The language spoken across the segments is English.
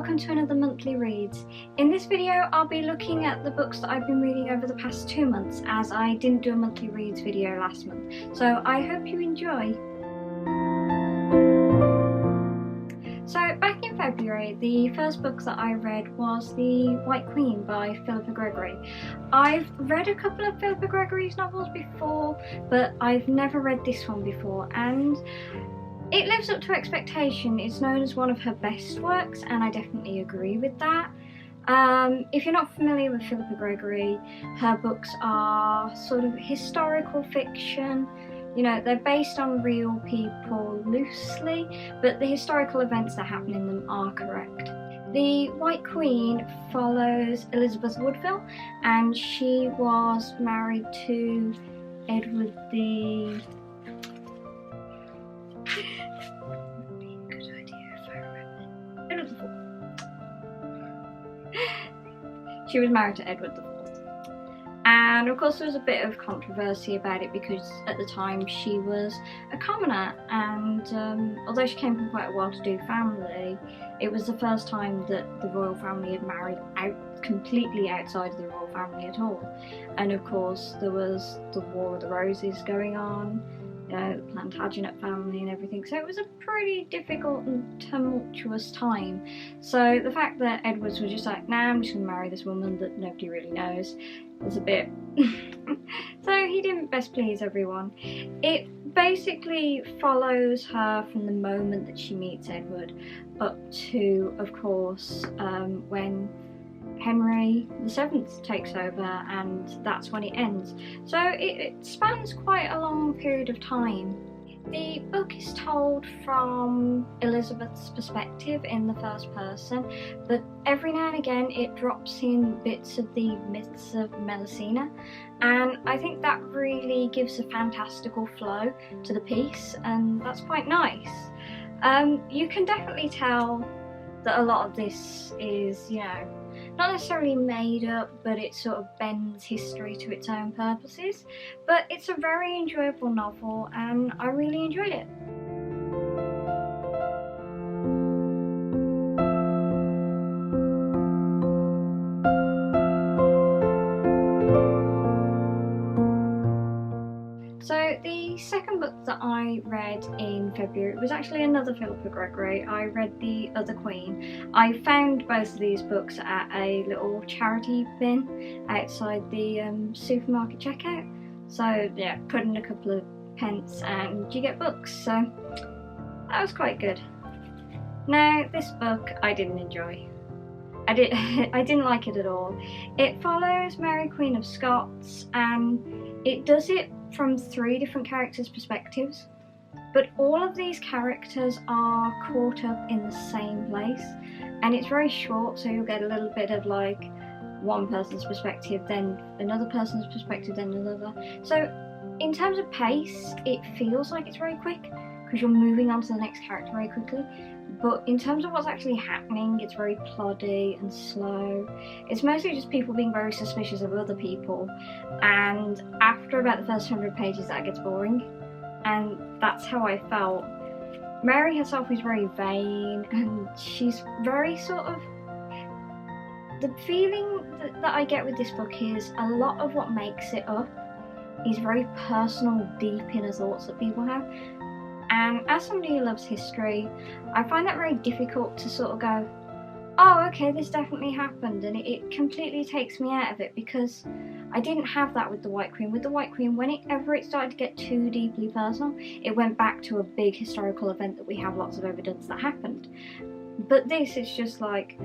welcome to another monthly reads. In this video I'll be looking at the books that I've been reading over the past 2 months, as I didn't do a monthly reads video last month, so I hope you enjoy. So back in February, the first book that I read was The White Queen by Philippa Gregory. I've read a couple of Philippa Gregory's novels before, but I've never read this one before, and it lives up to expectation. It's known as one of her best works, and I definitely agree with that. If you're not familiar with Philippa Gregory, her books are sort of historical fiction. You know, they're based on real people loosely, but the historical events that happen in them are correct. The White Queen follows Elizabeth Woodville, and she was married to Edward the... Good idea if I remember. Edward IV. She was married to Edward IV. And of course there was a bit of controversy about it because at the time she was a commoner, and although she came from quite a well-to-do family, it was the first time that the royal family had married completely outside of the royal family at all. And of course there was the War of the Roses going on, you know, the Plantagenet family and everything, so it was a pretty difficult and tumultuous time. So the fact that Edwards was just like, nah, I'm just going to marry this woman that nobody really knows, was a bit... So he didn't best please everyone. It basically follows her from the moment that she meets Edward up to, of course, when Henry VII takes over, and that's when it ends. So it spans quite a long period of time. The book is told from Elizabeth's perspective in the first person, but every now and again it drops in bits of the myths of Melusina, and I think that really gives a fantastical flow to the piece, and that's quite nice. You can definitely tell that a lot of this is, you know, not necessarily made up, but it sort of bends history to its own purposes. But it's a very enjoyable novel, and I really enjoyed it. So the second book that I read in February was actually another Philippa Gregory. I read The Other Queen. I found both of these books at a little charity bin outside the supermarket checkout. So yeah, put in a couple of pence and you get books, so that was quite good. Now this book I didn't enjoy. I didn't like it at all. It follows Mary Queen of Scots, and it does it from 3 different characters' perspectives, but all of these characters are caught up in the same place, and it's very short, so you'll get a little bit of like one person's perspective, then another person's perspective, then another. So in terms of pace, it feels like it's very quick because you're moving on to the next character very quickly, but in terms of what's actually happening, it's very ploddy and slow. It's mostly just people being very suspicious of other people, and after about the first 100 pages that gets boring, and that's how I felt. Mary herself is very vain, and she's very sort of... The feeling that I get with this book is a lot of what makes it up is very personal, deep inner thoughts that people have. And as somebody who loves history, I find that very difficult to sort of go, oh okay, this definitely happened, and it completely takes me out of it, because I didn't have that with The White Queen. With The White Queen, whenever it started to get too deeply personal, it went back to a big historical event that we have lots of evidence that happened. But this is just like,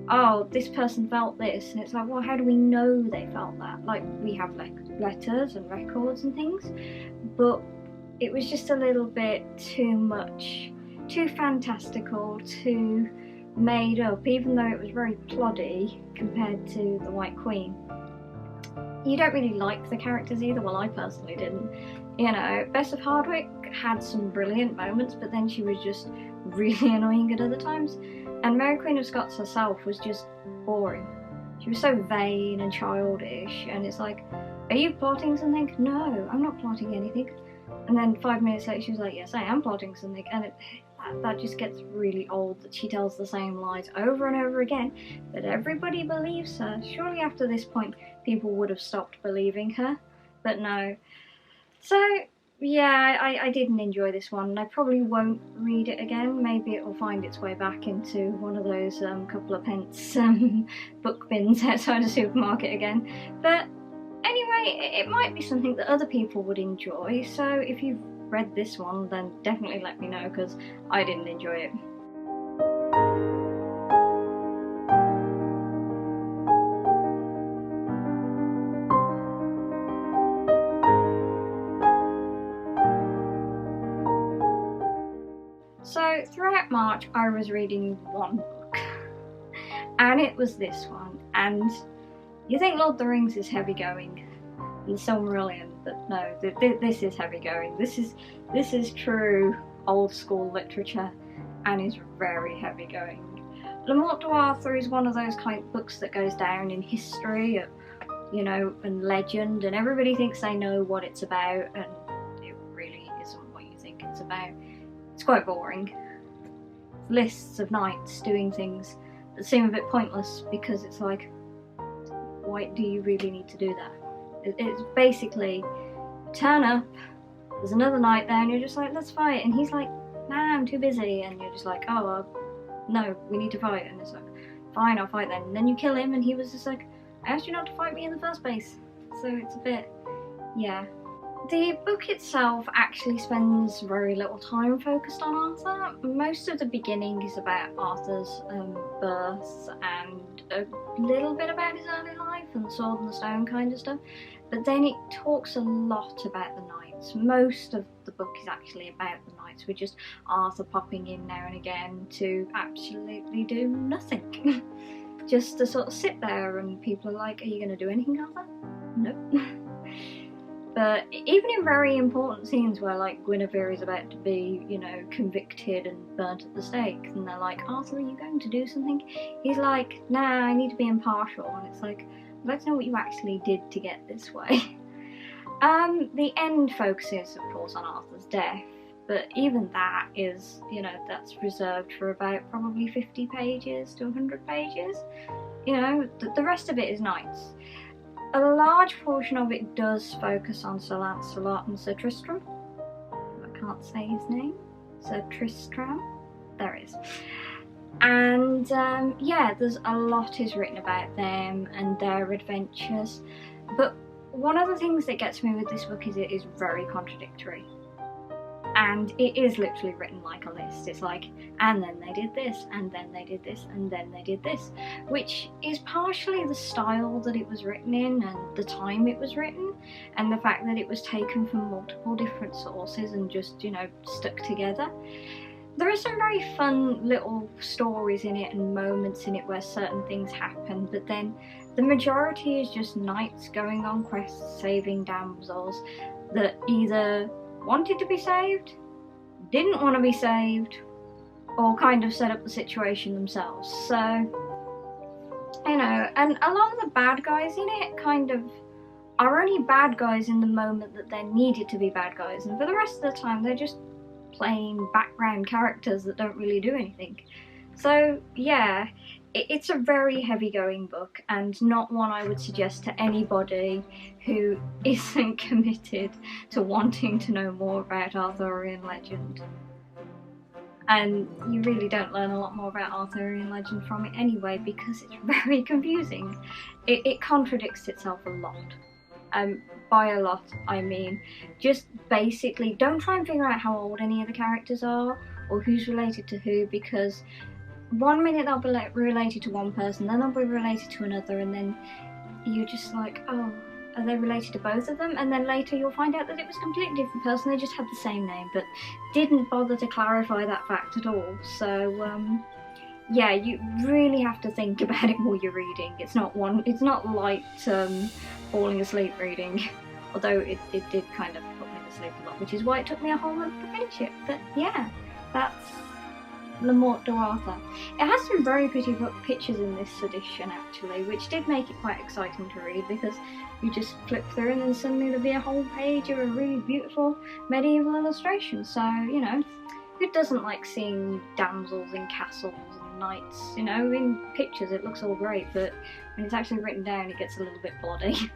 oh, this person felt this, and it's like, well, how do we know they felt that? Like, we have letters and records and things, but it was just a little bit too much, too fantastical, too made up, even though it was very ploddy compared to The White Queen. You don't really like the characters either, well I personally didn't. You know, Bess of Hardwick had some brilliant moments, but then she was just really annoying at other times. And Mary Queen of Scots herself was just boring. She was so vain and childish, and it's like, are you plotting something? No, I'm not plotting anything. And then 5 minutes later she was like, yes I am plotting something, and that just gets really old, that she tells the same lies over and over again, but everybody believes her. Surely after this point people would have stopped believing her, but no. So yeah, I didn't enjoy this one, and I probably won't read it again. Maybe it will find its way back into one of those couple of pence book bins outside a supermarket again. But anyway, it might be something that other people would enjoy, so if you've read this one, then definitely let me know, because I didn't enjoy it. So throughout March I was reading one book, and it was this one. And you think Lord of the Rings is heavy going and Silmarillion, but no, this is heavy going. This is true old school literature and is very heavy going. Le Morte d'Arthur is one of those kind of books that goes down in history, you know, and legend, and everybody thinks they know what it's about, and it really isn't what you think it's about. It's quite boring. Lists of knights doing things that seem a bit pointless, because it's like, why do you really need to do that? It's basically, turn up, there's another knight there, and you're just like, let's fight, and he's like, nah, I'm too busy, and you're just like, oh, no, we need to fight, and it's like, fine, I'll fight then. And then you kill him, and he was just like, I asked you not to fight me in the first place. So it's a bit, yeah. The book itself actually spends very little time focused on Arthur. Most of the beginning is about Arthur's birth and a little bit about his early life and the Sword and the Stone kind of stuff. But then it talks a lot about the knights. Most of the book is actually about the knights, with just Arthur popping in now and again to absolutely do nothing. Just to sort of sit there, and people are like, are you going to do anything, Arthur? Nope. But even in very important scenes where, like, Guinevere is about to be, you know, convicted and burnt at the stake, and they're like, Arthur, are you going to do something? He's like, nah, I need to be impartial. And it's like, I'd like to know what you actually did to get this way. The end focuses, of course, on Arthur's death, but even that is, you know, that's reserved for about probably 50 pages to 100 pages. You know, the rest of it is nice. A large portion of it does focus on Sir Lancelot and Sir Tristram. I can't say his name. Sir Tristram? There it is. And yeah, there's a lot is written about them and their adventures. But one of the things that gets me with this book is it is very contradictory. And it is literally written like a list. It's like, and then they did this, and then they did this, and then they did this. Which is partially the style that it was written in, and the time it was written, and the fact that it was taken from multiple different sources and just, you know, stuck together. There are some very fun little stories in it and moments in it where certain things happen, but then the majority is just knights going on quests, saving damsels that either wanted to be saved, didn't want to be saved, or kind of set up the situation themselves. So, you know, and a lot of the bad guys in it kind of are only bad guys in the moment that they're needed to be bad guys, and for the rest of the time they're just plain background characters that don't really do anything. So yeah, it's a very heavy going book, and not one I would suggest to anybody who isn't committed to wanting to know more about Arthurian legend. And you really don't learn a lot more about Arthurian legend from it anyway, because it's very confusing. It contradicts itself a lot. By a lot, I mean just basically don't try and figure out how old any of the characters are or who's related to who, because one minute they'll be related to one person, then they'll be related to another, and then you're just like, oh, are they related to both of them? And then later you'll find out that it was a completely different person, they just had the same name, but didn't bother to clarify that fact at all. So yeah, you really have to think about it while you're reading. It's not light falling asleep reading, although it did kind of put me to sleep a lot, which is why it took me a whole month to finish it. But yeah, that's Le Morte d'Arthur. It has some very pretty pictures in this edition actually, which did make it quite exciting to read, because you just flip through and then suddenly there'll be a whole page of a really beautiful medieval illustration. So, you know, Who doesn't like seeing damsels in castles and knights? You know, in pictures it looks all great, but when it's actually written down it gets a little bit bloody.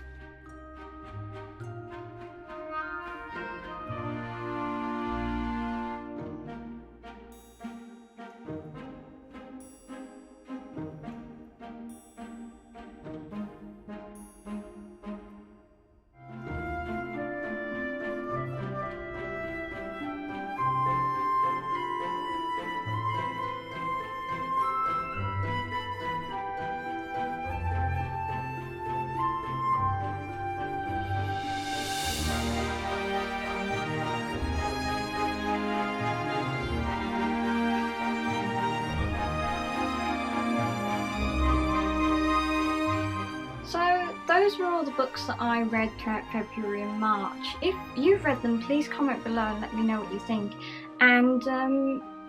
So those were all the books that I read throughout February and March. If you've read them, please comment below and let me know what you think. And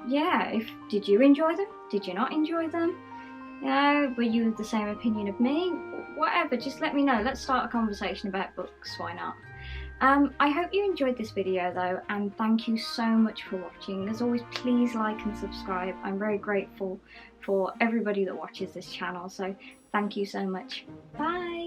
yeah, did you enjoy them? Did you not enjoy them? Were you of the same opinion of me? Whatever, just let me know. Let's start a conversation about books, why not? I hope you enjoyed this video though, and thank you so much for watching. As always, please like and subscribe. I'm very grateful for everybody that watches this channel, so thank you so much. Bye!